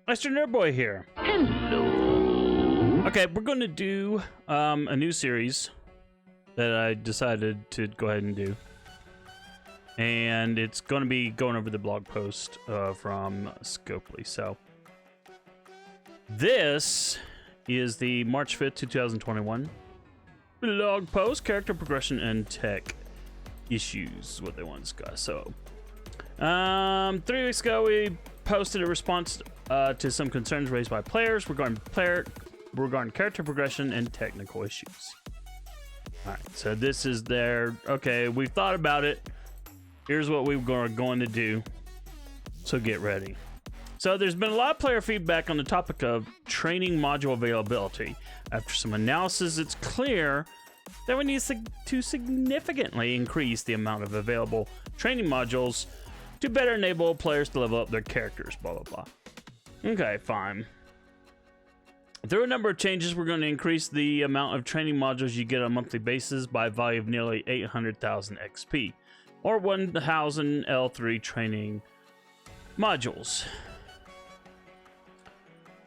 AstroNerdBoy here. Hello. Okay, we're going to do a new series that I decided to go ahead and do. And it's going to be going over the blog post from Scopely. So, this is the March 5th, 2021 blog post, character progression and tech issues, what they want to discuss. So, 3 weeks ago, we posted a response to some concerns raised by players regarding character progression and technical issues. Alright, so this is their, okay, we've thought about it. Here's what we are going to do. So get ready. So there's been a lot of player feedback on the topic of training module availability. After some analysis, it's clear that we need to significantly increase the amount of available training modules to better enable players to level up their characters, blah, blah, blah. Okay, fine. Through a number of changes, we're going to increase the amount of training modules you get on a monthly basis by a value of nearly 800,000 XP, or 1,000 L3 training modules.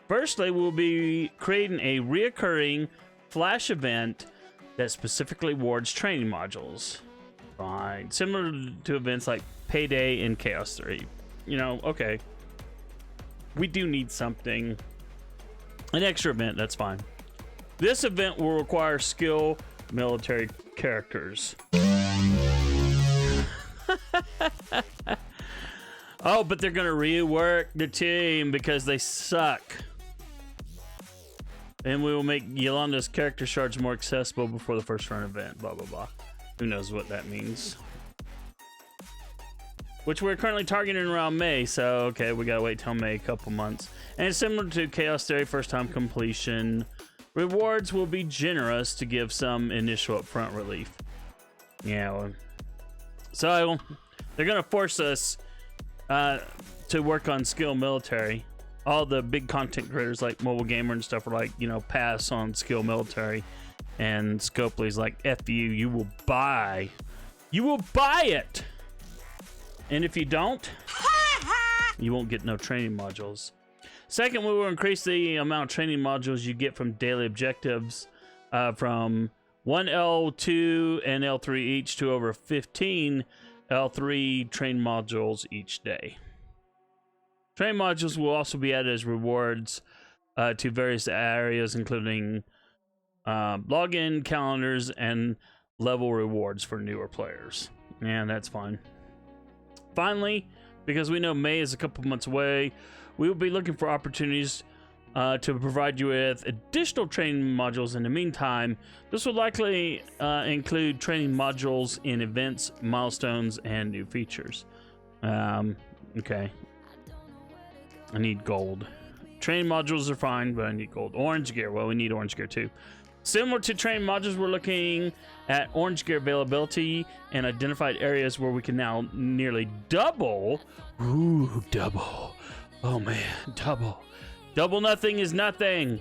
Firstly, we'll be creating a reoccurring flash event that specifically awards training modules. Fine. Similar to events like Payday and Chaos 3. You know, okay. We do need something. An extra event, that's fine. This event will require skill military characters. Oh, but they're gonna rework the team because they suck. And we will make Yolanda's character shards more accessible before the first run event, blah, blah, blah. Who knows what that means. Which we're currently targeting around May, so okay, we gotta wait till May, a couple months. And similar to Chaos Theory first time completion, rewards will be generous to give some initial upfront relief. Yeah, well, so they're gonna force us to work on skill military. All the big content creators like Mobile Gamer and stuff are like, you know, pass on skill military. And Scopely's like, F you, you will buy it! And if you don't, you won't get no training modules. Second, we will increase the amount of training modules you get from daily objectives from 1 L2 and L3 each to over 15 L3 training modules each day. Training modules will also be added as rewards to various areas, including login, calendars, and level rewards for newer players. And that's fine. Finally, because we know May is a couple months away, we will be looking for opportunities to provide you with additional training modules in the meantime. This will likely include training modules in events, milestones, and new features. Okay. I need gold. Training modules are fine, but I need gold. Orange gear. Well, we need orange gear too. Similar to training modules, we're looking at orange gear availability and identified areas where we can now nearly double. Ooh, double. Oh man, double. Double nothing is nothing.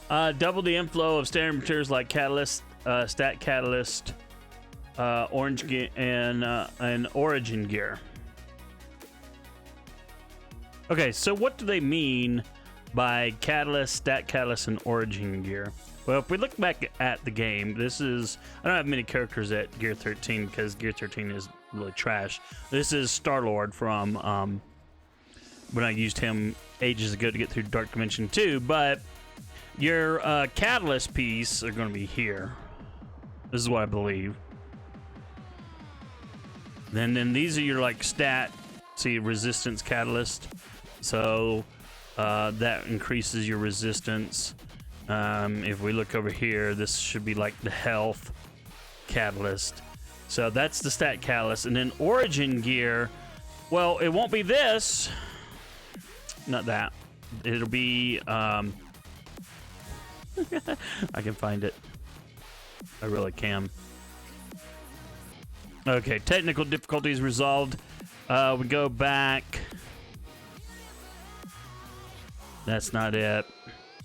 Double the inflow of standard materials like catalyst, stat catalyst, orange gear, and origin gear. Okay, so what do they mean by catalyst, stat catalyst, and origin gear? Well, if we look back at the game, this is, I don't have many characters at Gear 13 because Gear 13 is really trash. This is Star-Lord from when I used him ages ago to get through Dark Dimension 2, but your catalyst piece are going to be here. This is what I believe. Then these are your like stat, see, resistance catalyst. So that increases your resistance. If we look over here, this should be like the health catalyst. So that's the stat catalyst. And then origin gear, well, it won't be this. Not that. It'll be I can find it. I really can. Okay, technical difficulties resolved. We go back. That's not it.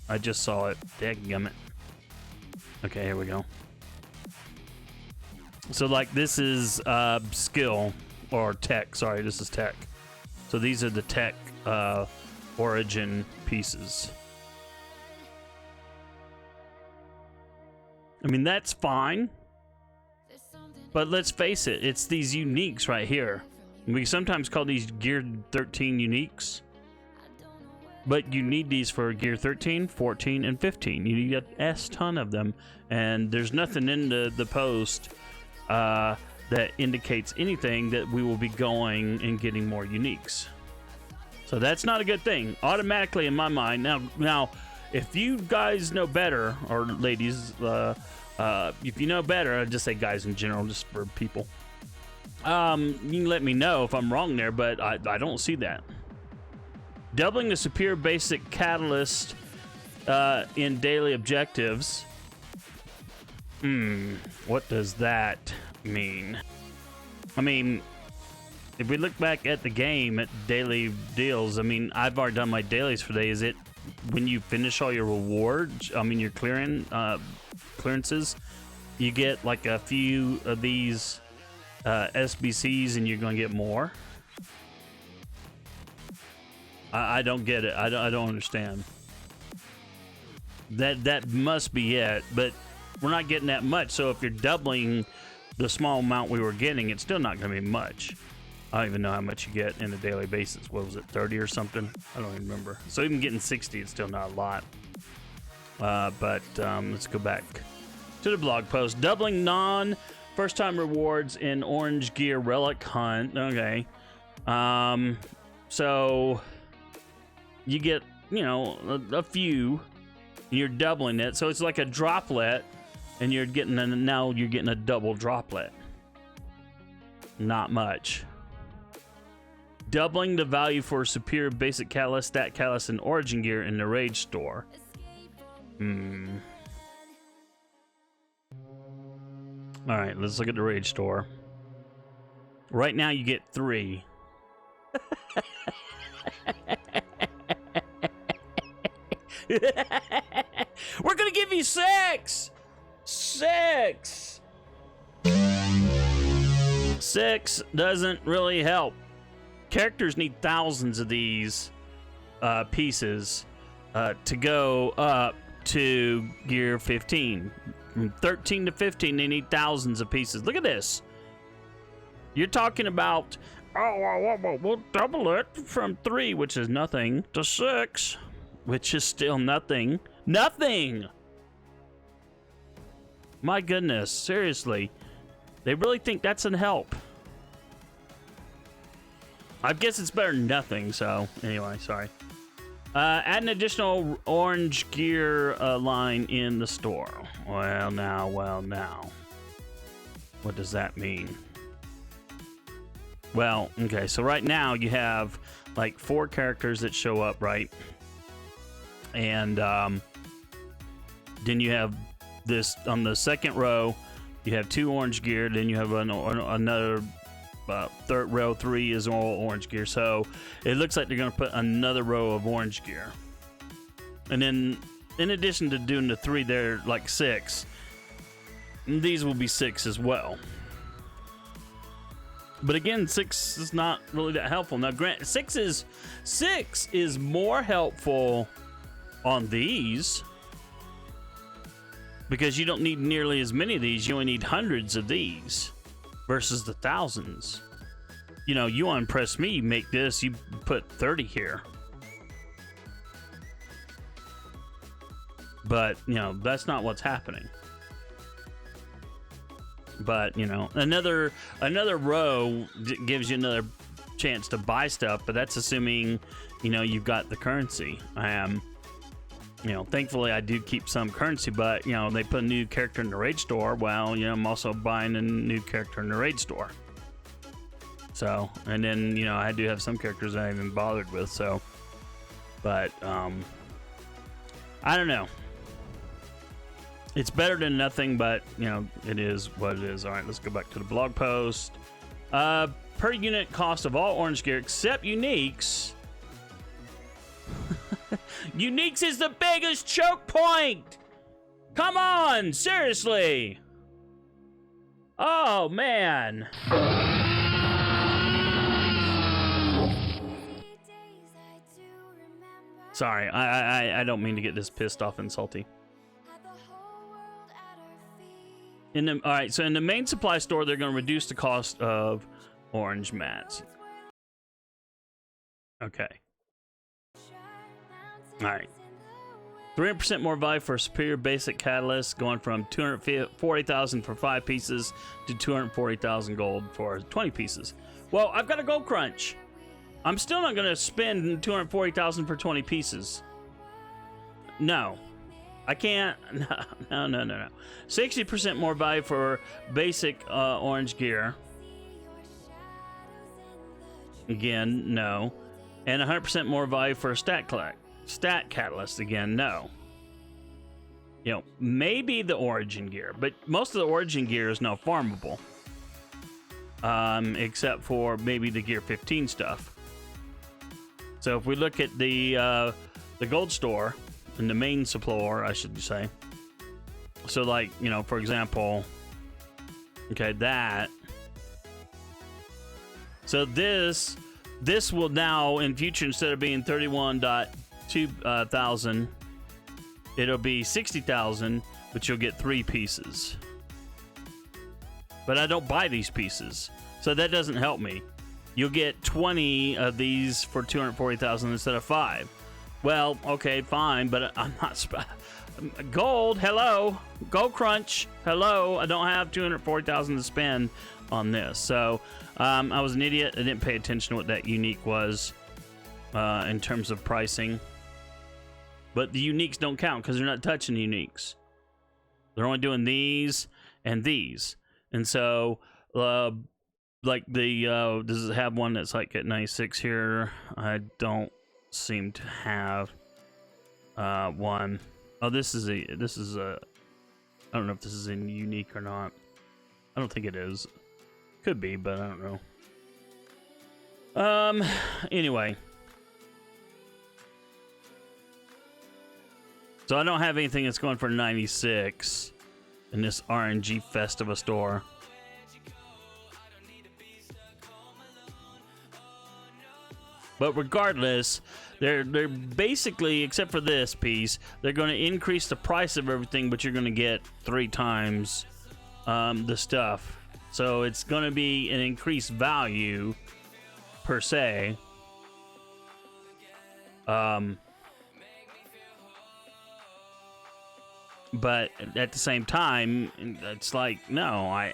I just saw it. Dadgummit. Okay, here we go. So like this is skill or tech. Sorry, this is tech. So these are the tech origin pieces. I mean, that's fine. But let's face it, it's these uniques right here. We sometimes call these Gear 13 uniques. But you need these for Gear 13, 14, and 15. You need a S-ton of them. And there's nothing in the post that indicates anything that we will be going and getting more uniques. So that's not a good thing. Automatically, in my mind. Now, if you guys know better, or ladies, if you know better, I'd just say guys in general, just for people. You can let me know if I'm wrong there, but I don't see that. Doubling the superior basic catalyst in daily objectives. What does that mean? I mean, if we look back at the game, at daily deals, I mean, I've already done my dailies for the day. Is it when you finish all your rewards, I mean, your clearances, you get like a few of these SBCs and you're going to get more? I don't get it. I don't understand. That must be it, but we're not getting that much. So if you're doubling the small amount we were getting, it's still not going to be much. I don't even know how much you get in a daily basis. What was it, 30 or something? I don't even remember. So even getting 60, it's still not a lot. But let's go back to the blog post. Doubling non-first-time rewards in Orange Gear Relic Hunt. Okay. So you get, you know, a few, and you're doubling it. So it's like a droplet, and you're getting now you're getting a double droplet. Not much. Doubling the value for superior basic catalyst, stat catalyst, and origin gear in the Rage store. Alright, let's look at the Rage store. Right now you get 3. We're gonna give you 6! 6! 6 doesn't really help. Characters need thousands of these pieces to go up to Gear 15. From 13 to 15, they need thousands of pieces. Look at this. You're talking about, we'll double it from 3, which is nothing, to 6, which is still nothing. Nothing! My goodness, seriously. They really think that's an help. I guess it's better than nothing, so anyway, sorry. Add an additional orange gear line in the store. Well, now. What does that mean? Well, okay, so right now you have like 4 characters that show up, right? And then you have this on the second row, you have 2 orange gear, then you have another third row 3 is all orange gear. So it looks like they're going to put another row of orange gear. And then in addition to doing the 3, they're like 6. And these will be 6 as well. But again, 6 is not really that helpful. Now, grant 6 is more helpful on these because you don't need nearly as many of these. You only need hundreds of these versus the thousands. You know, you want to impress me, make this, you put 30 here. But, you know, that's not what's happening. But, you know, another row gives you another chance to buy stuff, but that's assuming, you know, you've got the currency. You know, thankfully I do keep some currency, but, you know, they put a new character in the Raid store. Well, you know, I'm also buying a new character in the Raid store. So, and then, you know, I do have some characters I haven't bothered with, so, but, I don't know. It's better than nothing, but, you know, it is what it is. All right, let's go back to the blog post. Per unit cost of all orange gear except uniques. Uniques is the biggest choke point. Come on, seriously. Oh, man. Sorry, I don't mean to get this pissed off and salty. All right, so in the main supply store, they're going to reduce the cost of orange mats. Okay. All right. 300% more value for superior basic catalyst, going from 240,000 for 5 pieces to 240,000 gold for 20 pieces. Well, I've got a gold crunch. I'm still not going to spend 240,000 for 20 pieces. No. I can't. No. 60% more value for basic orange gear. Again, no. And 100% more value for stat catalyst. Again, no. You know, maybe the origin gear, but most of the origin gear is now farmable. Except for maybe the gear 15 stuff. So if we look at the gold store, in the main supply, I should say. So, like, you know, for example, okay, that. So this will now in future, instead of being 31.2 thousand, it'll be 60,000, but you'll get 3 pieces. But I don't buy these pieces, so that doesn't help me. You'll get 20 of these for 240,000 instead of 5. Well, okay, fine, but I'm not... Gold, hello. Gold crunch, hello. I don't have 240,000 to spend on this. So, I was an idiot. I didn't pay attention to what that unique was in terms of pricing. But the uniques don't count because they're not touching the uniques. They're only doing these and these. And so, like does it have one that's like at 96 here? I don't seem to have one. Oh, this is a I don't know if this is in unique or not. I don't think it is. Could be, but I don't know. Anyway, so I don't have anything that's going for 96 in this RNG fest of a store. But regardless, they're basically, except for this piece, they're going to increase the price of everything, but you're going to get 3 times the stuff. So it's going to be an increased value per se. But at the same time, it's like, no, I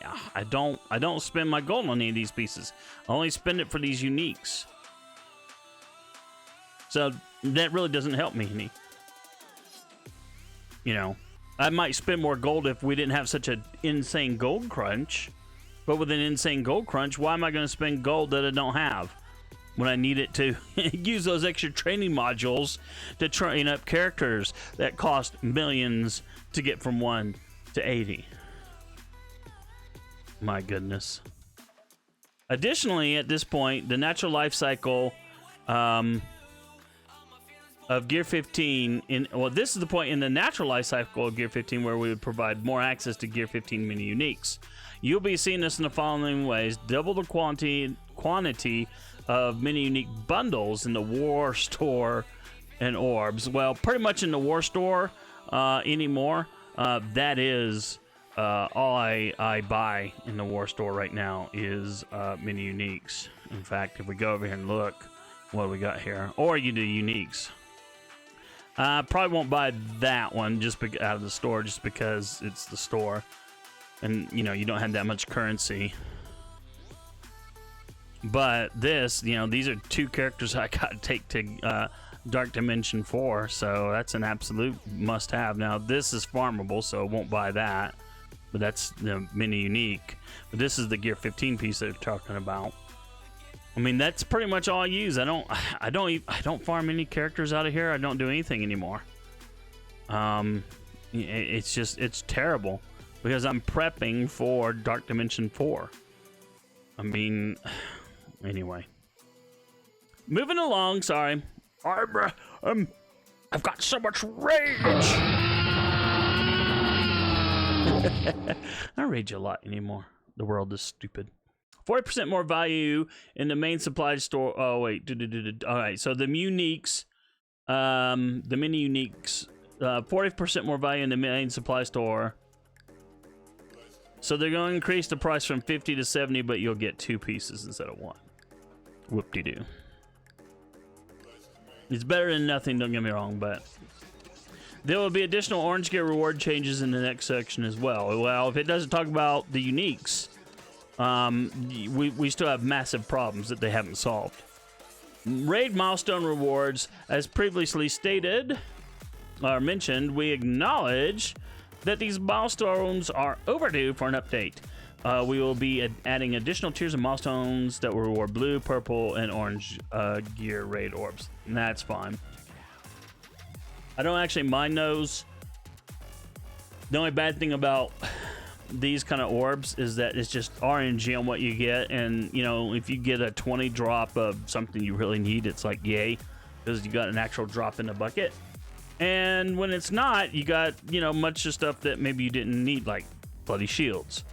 don't spend my gold on any of these pieces. I only spend it for these uniques. So that really doesn't help me any. You know, I might spend more gold if we didn't have such an insane gold crunch. But with an insane gold crunch, why am I going to spend gold that I don't have when I need it to use those extra training modules to train up characters that cost millions to get from 1 to 80? My goodness. Additionally, at this point, the natural life cycle of Gear 15, well, this is the point in the natural life cycle of Gear 15 where we would provide more access to Gear 15 mini uniques. You'll be seeing this in the following ways: double the quantity of mini unique bundles in the war store and orbs. Well, pretty much in the war store anymore. That is all I buy in the war store right now is mini uniques. In fact, if we go over here and look what we got here, or you do uniques. Probably won't buy that one just out of the store, just because it's the store, and you know you don't have that much currency. But this, you know, these are 2 characters I gotta take to Dark Dimension 4, so that's an absolute must-have. Now this is farmable, so I won't buy that, but that's the mini unique. But this is the Gear 15 piece that they're talking about. I mean, that's pretty much all I use. I don't farm any characters out of here. I don't do anything anymore. It's terrible because I'm prepping for Dark Dimension 4. I mean, anyway. Moving along, sorry. I've got so much rage. I don't rage a lot anymore. The world is stupid. 40% more value in the main supply store. Oh, wait. All right. So the uniques The mini uniques, 40% more value in the main supply store. So they're going to increase the price from 50 to 70, but you'll get 2 pieces instead of 1. Whoop-de-doo. It's better than nothing, don't get me wrong, but there will be additional orange gear reward changes in the next section as well. Well, if it doesn't talk about the uniques, we still have massive problems that they haven't solved. Raid milestone rewards, as previously stated or mentioned, we acknowledge that these milestones are overdue for an update. We will be adding additional tiers of milestones that will reward blue, purple, and orange gear raid orbs. And that's fine. I don't actually mind those. The only bad thing about these kind of orbs is that it's just RNG on what you get. And, you know, if you get a 20 drop of something you really need, it's like, yay, because you got an actual drop in the bucket. And when it's not, you got, you know, much of stuff that maybe you didn't need, like bloody shields.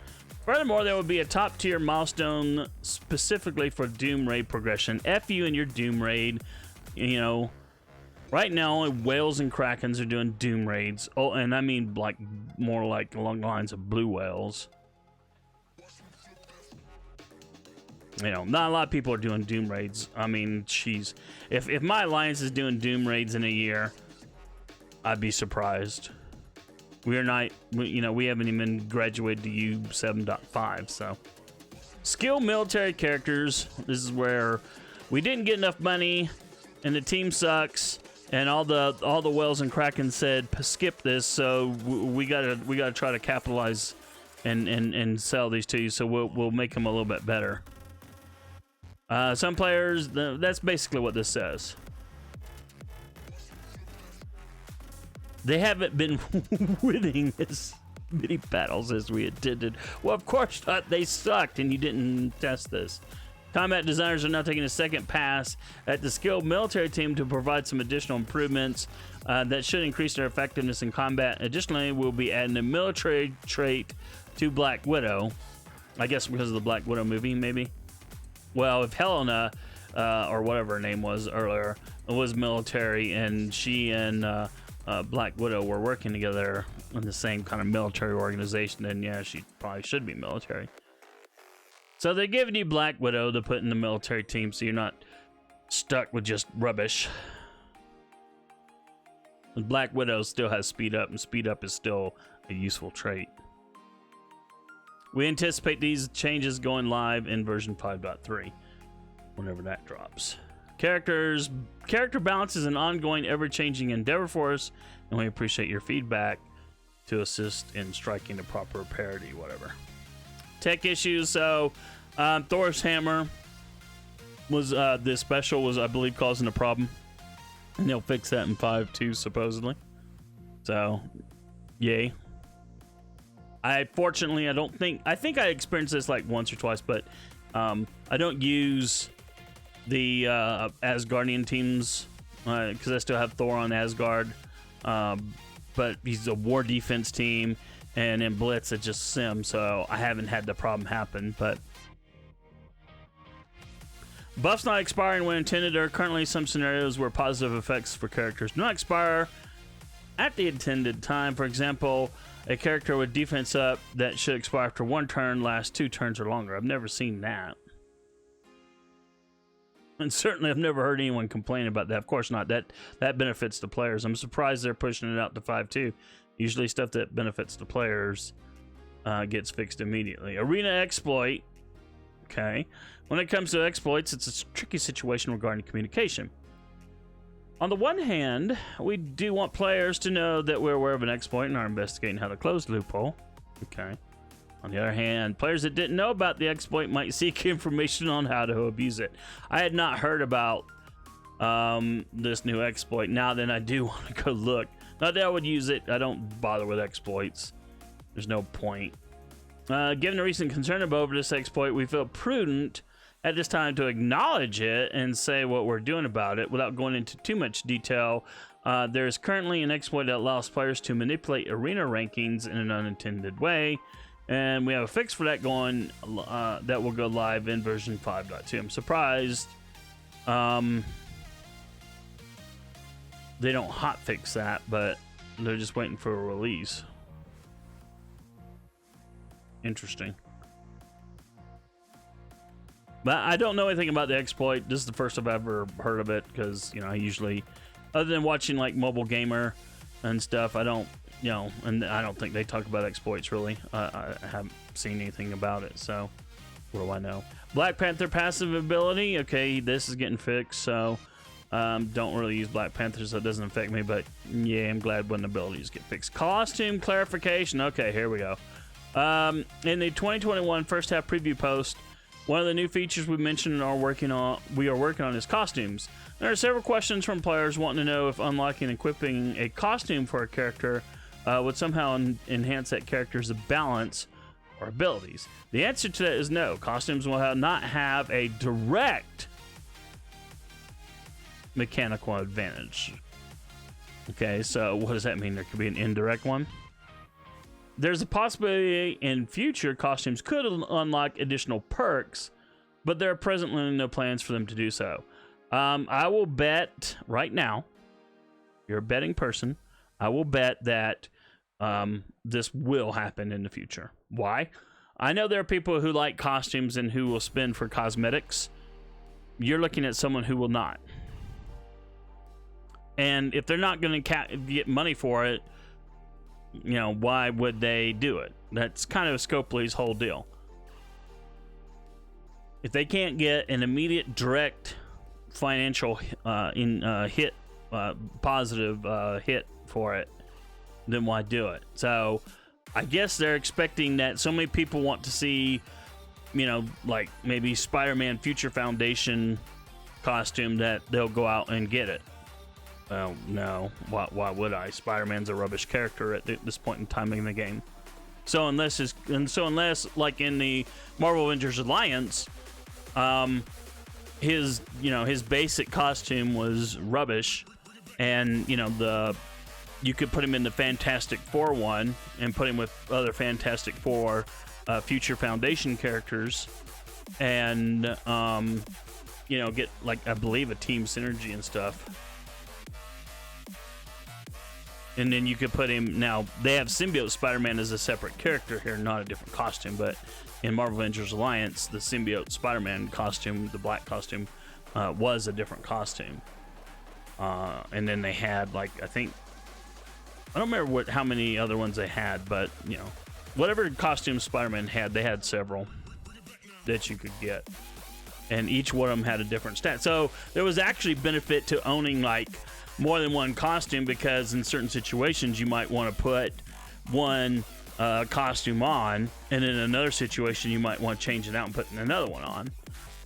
Furthermore, there will be a top tier milestone specifically for Doom Raid progression. F you and your Doom Raid. You know, right now only whales and krakens are doing Doom Raids. Oh, and I mean like more like along the lines of blue whales. You know, not a lot of people are doing Doom Raids. I mean, jeez. If my alliance is doing Doom Raids in a year, I'd be surprised. We are not, you know, we haven't even graduated to U7.5, so. Skill military characters. This is where we didn't get enough money, and the team sucks, and all the whales and kraken said skip this, so we gotta try to capitalize and sell these to you, so we'll make them a little bit better. Some players, that's basically what this says. They haven't been winning as many battles as we intended. Well, of course not. They sucked, and you didn't test this. Combat designers are now taking a second pass at the skilled military team to provide some additional improvements that should increase their effectiveness in combat. Additionally, we'll be adding a military trait to Black Widow. I guess because of the Black Widow movie, maybe. Well, if Helena, or whatever her name was earlier, was military, and she and Black Widow were working together in the same kind of military organization, then yeah, she probably should be military. So they're giving you Black Widow to put in the military team, so you're not stuck with just rubbish. And Black Widow still has speed up, and speed up is still a useful trait. We anticipate these changes going live in version 5.3, whenever that drops. Character balance is an ongoing, ever-changing endeavor for us, and we appreciate your feedback to assist in striking the proper parity, whatever. Tech issues, so Thor's hammer was, this special was, I believe, causing a problem, and they'll fix that in 5.2, supposedly. So, yay. I think I experienced this like once or twice, but I don't use the Asgardian teams because I still have Thor on Asgard, but he's a war defense team, and in Blitz it's just Sim, so I haven't had the problem happen. But buffs not expiring when intended. There are currently some scenarios where positive effects for characters do not expire at the intended time. For example, a character with defense up that should expire after 1 turn lasts 2 turns or longer. I've never seen that. And certainly I've never heard anyone complain about that. Of course not. That benefits the players. I'm surprised they're pushing it out to 5.2. Usually stuff that benefits the players gets fixed immediately. Arena exploit. Okay. When it comes to exploits, it's a tricky situation regarding communication. On the one hand, we do want players to know that we're aware of an exploit and are investigating how to close the loophole. Okay. On the other hand, players that didn't know about the exploit might seek information on how to abuse it. I had not heard about this new exploit. Now then, I do want to go look. Not that I would use it. I don't bother with exploits. There's no point. Given the recent concern over this exploit, we feel prudent at this time to acknowledge it and say what we're doing about it without going into too much detail. There is currently an exploit that allows players to manipulate arena rankings in an unintended way, and we have a fix for that going that will go live in version 5.2. I'm surprised they don't hotfix that, but they're just waiting for a release. Interesting. But I don't know anything about the exploit. This is the first I've ever heard of it, because, you know, I usually, other than watching like Mobile Gamer and stuff, I don't, you know, and I don't think they talk about exploits really. I haven't seen anything about it, so what do I know? Black Panther passive ability. Okay, this is getting fixed, so don't really use Black Panther, so it doesn't affect me, but yeah, I'm glad when abilities get fixed. Costume clarification. Okay, here we go. In the 2021 first half preview post, one of the new features we mentioned and we are working on is costumes. There are several questions from players wanting to know if unlocking and equipping a costume for a character would somehow enhance that character's balance or abilities. The answer to that is no. Costumes will not have a direct mechanical advantage. Okay, so what does that mean? There could be an indirect one? There's a possibility in future costumes could unlock additional perks, but there are presently no plans for them to do so. I will bet right now, you're a betting person, I will bet that this will happen in the future. Why? I know there are people who like costumes and who will spend for cosmetics. You're looking at someone who will not. And if they're not going to get money for it, you know, why would they do it? That's kind of Scopely's whole deal. If they can't get an immediate direct financial positive hit for it, then why do it? So I guess they're expecting that so many people want to see, you know, like maybe Spider-Man Future Foundation costume that they'll go out and get it. Well, no. Why would I? Spider-Man's a rubbish character at this point in time in the game. So unless, like in the Marvel Avengers Alliance, his basic costume was rubbish, and you could put him in the Fantastic Four one and put him with other Fantastic Four Future Foundation characters, and get, like, I believe a team synergy and stuff. And then you could put him, now they have Symbiote Spider-Man as a separate character here, not a different costume, but in Marvel Avengers Alliance, the Symbiote Spider-Man costume, the black costume, was a different costume. And then they had, like, I don't remember how many other ones they had, but, whatever costume Spider-Man had, they had several that you could get. And each one of them had a different stat. So there was actually benefit to owning, like, more than one costume, because in certain situations you might want to put one costume on, and in another situation you might want to change it out and put another one on.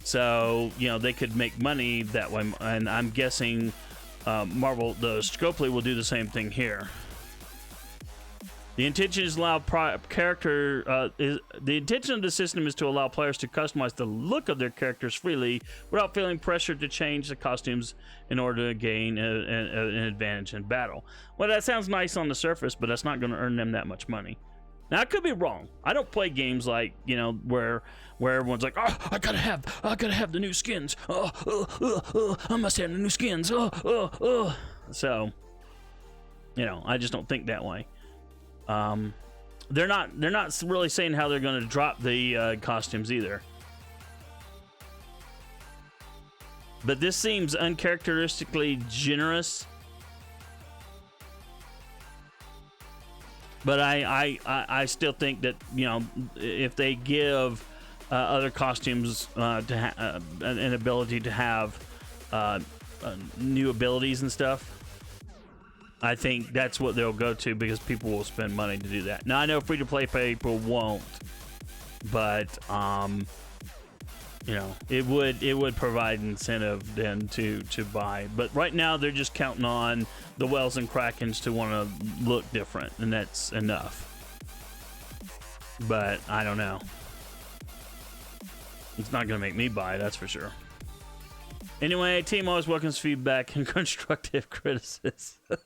So they could make money that way, and I'm guessing the Scopely will do the same thing here. The intention is allow the intention of the system is to allow players to customize the look of their characters freely without feeling pressured to change the costumes in order to gain an advantage in battle. Well, that sounds nice on the surface, but that's not going to earn them that much money. Now, I could be wrong. I don't play games like, where everyone's like, oh, I gotta have the new skins. I must have the new skins. So, I just don't think that way. They're not really saying how they're going to drop the costumes either. But this seems uncharacteristically generous. But I still think that, if they give other costumes an ability to have new abilities and stuff, I think that's what they'll go to, because people will spend money to do that. Now, I know free-to-play people won't, but it would provide incentive then to buy. But right now they're just counting on the Wells and Krakens to want to look different, and that's enough. But I don't know. It's not going to make me buy, that's for sure. Anyway, team always welcomes feedback and constructive criticism.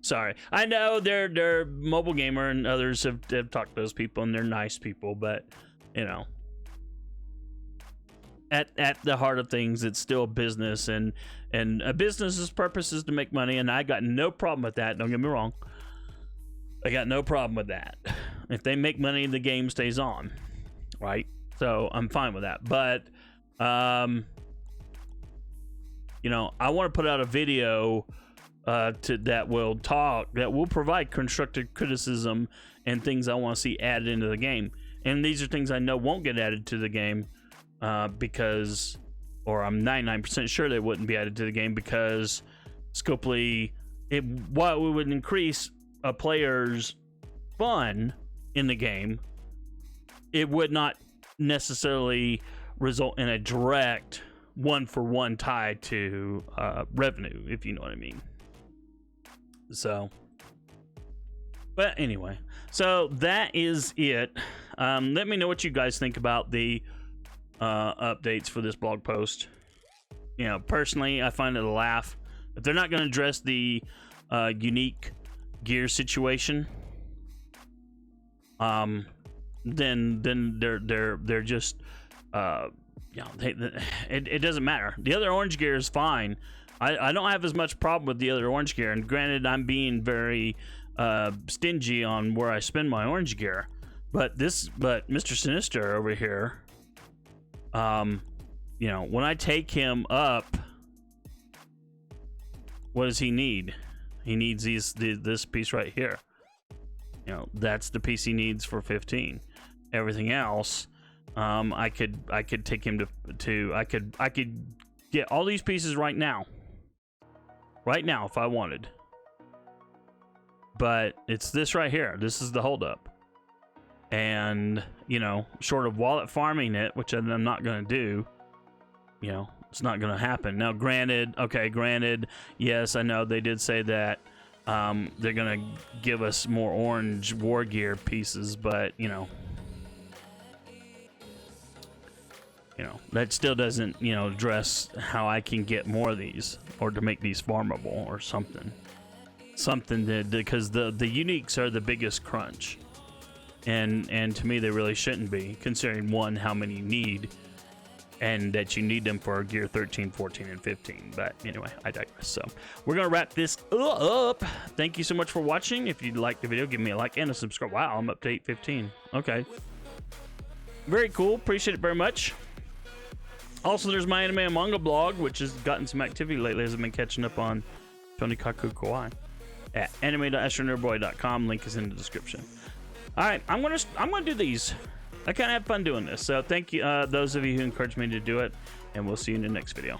Sorry, I know they're mobile gamer, and others have talked to those people, and they're nice people, but you know, at the heart of things, it's still a business, and a business's purpose is to make money, and I got no problem with that. Don't get me wrong, I got no problem with that. If they make money, the game stays on, right? So I'm fine with that. But you know, I want to put out a video that will provide constructive criticism and things I want to see added into the game. And these are things I know won't get added to the game because, or I'm 99% sure they wouldn't be added to the game because Scopely, while it would increase a player's fun in the game, it would not necessarily result in a direct one-for-one tie to revenue, if you know what I mean. So, but anyway, so that is it. Let me know what you guys think about the updates for this blog post. You know, personally, I find it a laugh. If they're not going to address the unique gear situation, then they're just you know, it doesn't matter. The other orange gear is fine. I don't have as much problem with the other orange gear, and granted, I'm being very stingy on where I spend my orange gear, but Mr. Sinister over here, you know, when I take him up, what does he need? He needs this piece right here. You know, that's the piece he needs for 15. Everything else, I could take him to I could get all these pieces right now if I wanted. But it's this right here. This is the holdup. And, you know, short of wallet farming it, which I'm not going to do, you know, it's not going to happen. Now, granted, yes, I know they did say that they're going to give us more orange war gear pieces, but, you know, that still doesn't, you know, address how I can get more of these or to make these farmable or something that, because the uniques are the biggest crunch, and to me they really shouldn't be, considering one, how many you need, and that you need them for gear 13, 14, and 15. But anyway, I digress. So we're gonna wrap this up. Thank you so much for watching. If you liked the video, give me a like and a subscribe. Wow, I'm up to 815. Okay, very cool, appreciate it very much. Also, there's my anime and manga blog, which has gotten some activity lately as I've been catching up on Tonikaku Kawaii at anime.astronerdboy.com. Link is in the description. All right, I'm gonna do these. I kind of have fun doing this, so thank you, those of you who encouraged me to do it, and we'll see you in the next video.